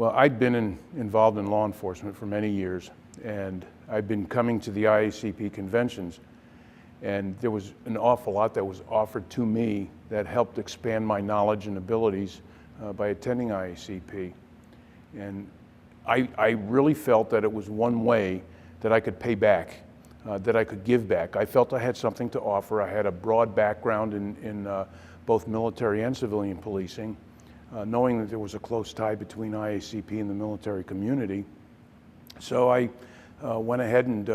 Well, I'd been involved in law enforcement for many years, and I've been coming to the IACP conventions, and there was an awful lot that was offered to me that helped expand my knowledge and abilities by attending IACP. And I really felt that it was one way that I could pay back, that I could give back. I felt I had something to offer. I had a broad background in both military and civilian policing. Knowing that there was a close tie between IACP and the military community. So I went ahead and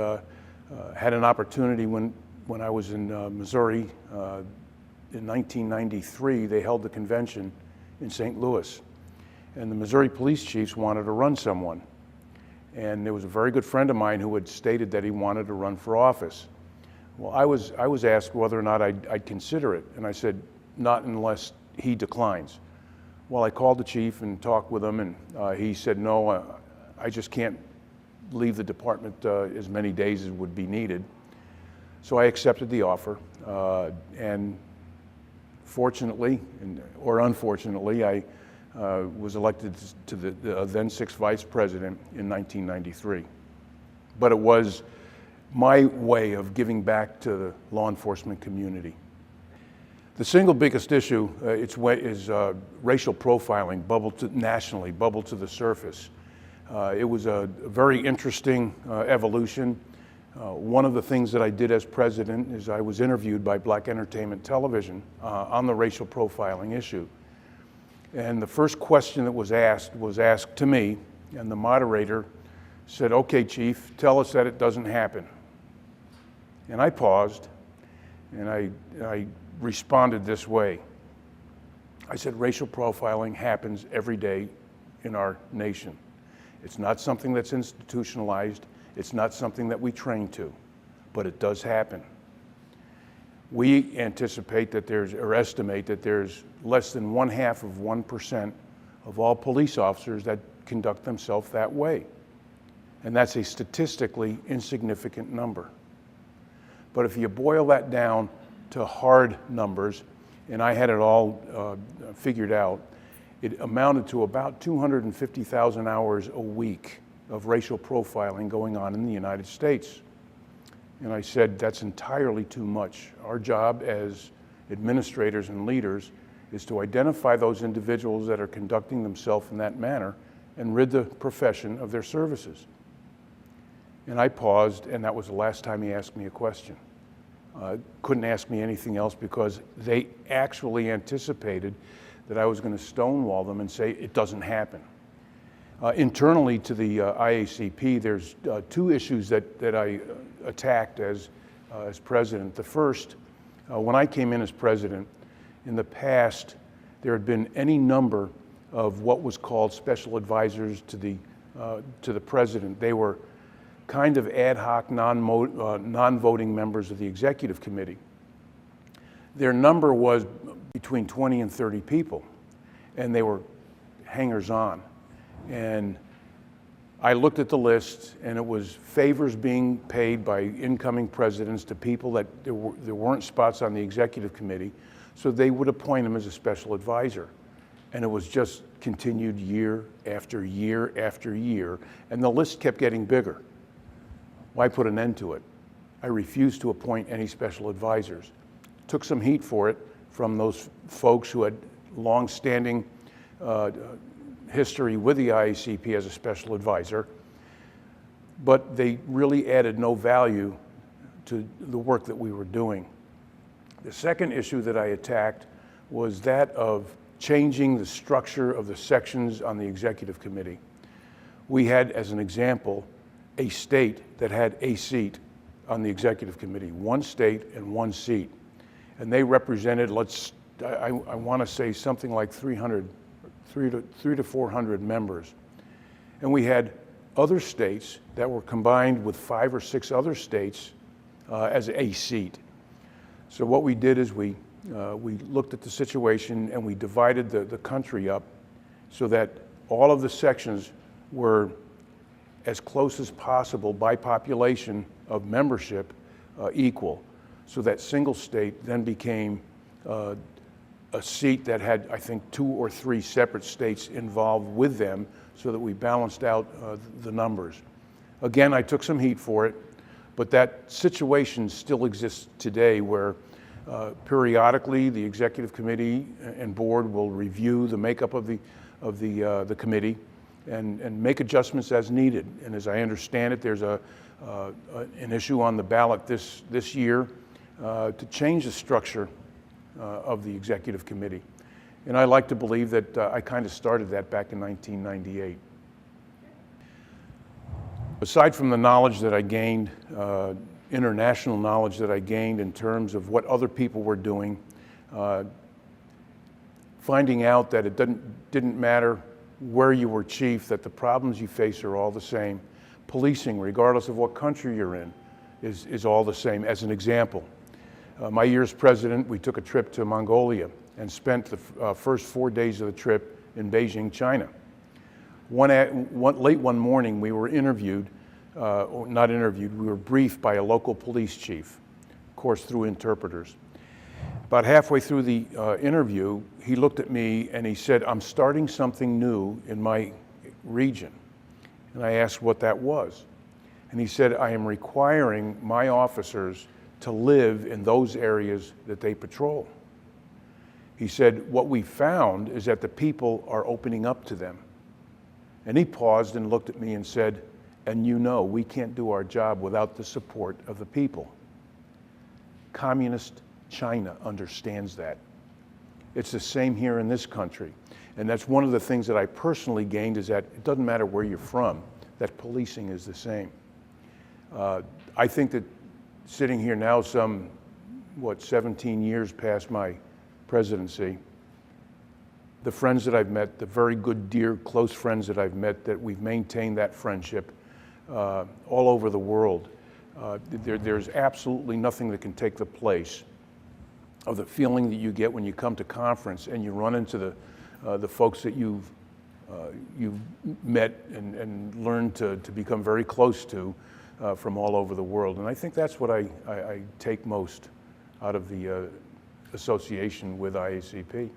had an opportunity when I was in Missouri in 1993. They held the convention in St. Louis, and the Missouri police chiefs wanted to run someone. And there was a very good friend of mine who had stated that he wanted to run for office. Well, I was asked whether or not I'd consider it, and I said, not unless he declines. Well, I called the chief and talked with him, and he said, no, I just can't leave the department as many days as would be needed. So I accepted the offer, and fortunately, or unfortunately, I was elected to the then 6th Vice President in 1993. But it was my way of giving back to the law enforcement community. The single biggest issue is racial profiling nationally, bubbled to the surface. It was a very interesting evolution. One of the things that I did as president is I was interviewed by Black Entertainment Television on the racial profiling issue. And the first question that was asked to me, and the moderator said, "Okay, Chief, tell us that it doesn't happen." And I paused, and I responded this way. I said, racial profiling happens every day in our nation. It's not something that's institutionalized. It's not something that we train to, but it does happen. We anticipate that or estimate that there's less than 0.5% of all police officers that conduct themselves that way. And that's a statistically insignificant number. But if you boil that down to hard numbers, and I had it all figured out, it amounted to about 250,000 hours a week of racial profiling going on in the United States. And I said, that's entirely too much. Our job as administrators and leaders is to identify those individuals that are conducting themselves in that manner and rid the profession of their services. And I paused, and that was the last time he asked me a question. Couldn't ask me anything else because they actually anticipated that I was going to stonewall them and say it doesn't happen. Internally to the IACP, there's two issues that I attacked as president. The first, when I came in as president, in the past there had been any number of what was called special advisors to the president. They were kind of ad hoc, non-voting members of the executive committee. Their number was between 20 and 30 people, and they were hangers-on. And I looked at the list, and it was favors being paid by incoming presidents to people that there weren't spots on the executive committee, so they would appoint him as a special advisor. And it was just continued year after year after year, and the list kept getting bigger. Why put an end to it? I refused to appoint any special advisors. Took some heat for it from those folks who had long-standing history with the IACP as a special advisor, but they really added no value to the work that we were doing. The second issue that I attacked was that of changing the structure of the sections on the executive committee. We had, as an example, a state that had a seat on the executive committee, one state and one seat. And they represented, I want to say something like 300 to 400 members. And we had other states that were combined with 5 or 6 other states as a seat. So what we did is we looked at the situation and we divided the country up so that all of the sections were as close as possible by population of membership equal. So that single state then became a seat that had, I think, 2 or 3 separate states involved with them so that we balanced out the numbers. Again, I took some heat for it, but that situation still exists today where periodically the executive committee and board will review the makeup of the committee and make adjustments as needed. And as I understand it, there's an issue on the ballot this year to change the structure of the executive committee. And I like to believe that I kind of started that back in 1998. Aside from the knowledge that I gained, international knowledge that I gained in terms of what other people were doing, finding out that it didn't matter where you were chief, that the problems you face are all the same. Policing, regardless of what country you're in, is all the same. As an example, my year as president, we took a trip to Mongolia and spent the first 4 days of the trip in Beijing, China. Late one morning, we were interviewed, not interviewed, we were briefed by a local police chief, of course through interpreters. About halfway through the interview, he looked at me and he said, "I'm starting something new in my region." And I asked what that was. And he said, "I am requiring my officers to live in those areas that they patrol." He said, "What we found is that the people are opening up to them." And he paused and looked at me and said, "And you know, we can't do our job without the support of the people." Communist China understands that. It's the same here in this country. And that's one of the things that I personally gained, is that it doesn't matter where you're from, that policing is the same. I think that sitting here now, 17 years past my presidency, the friends that I've met, the very good, dear, close friends that I've met, that we've maintained that friendship all over the world. There's absolutely nothing that can take the place of the feeling that you get when you come to conference and you run into the folks that you've met and learned to become very close to from all over the world. And I think that's what I take most out of the association with IACP.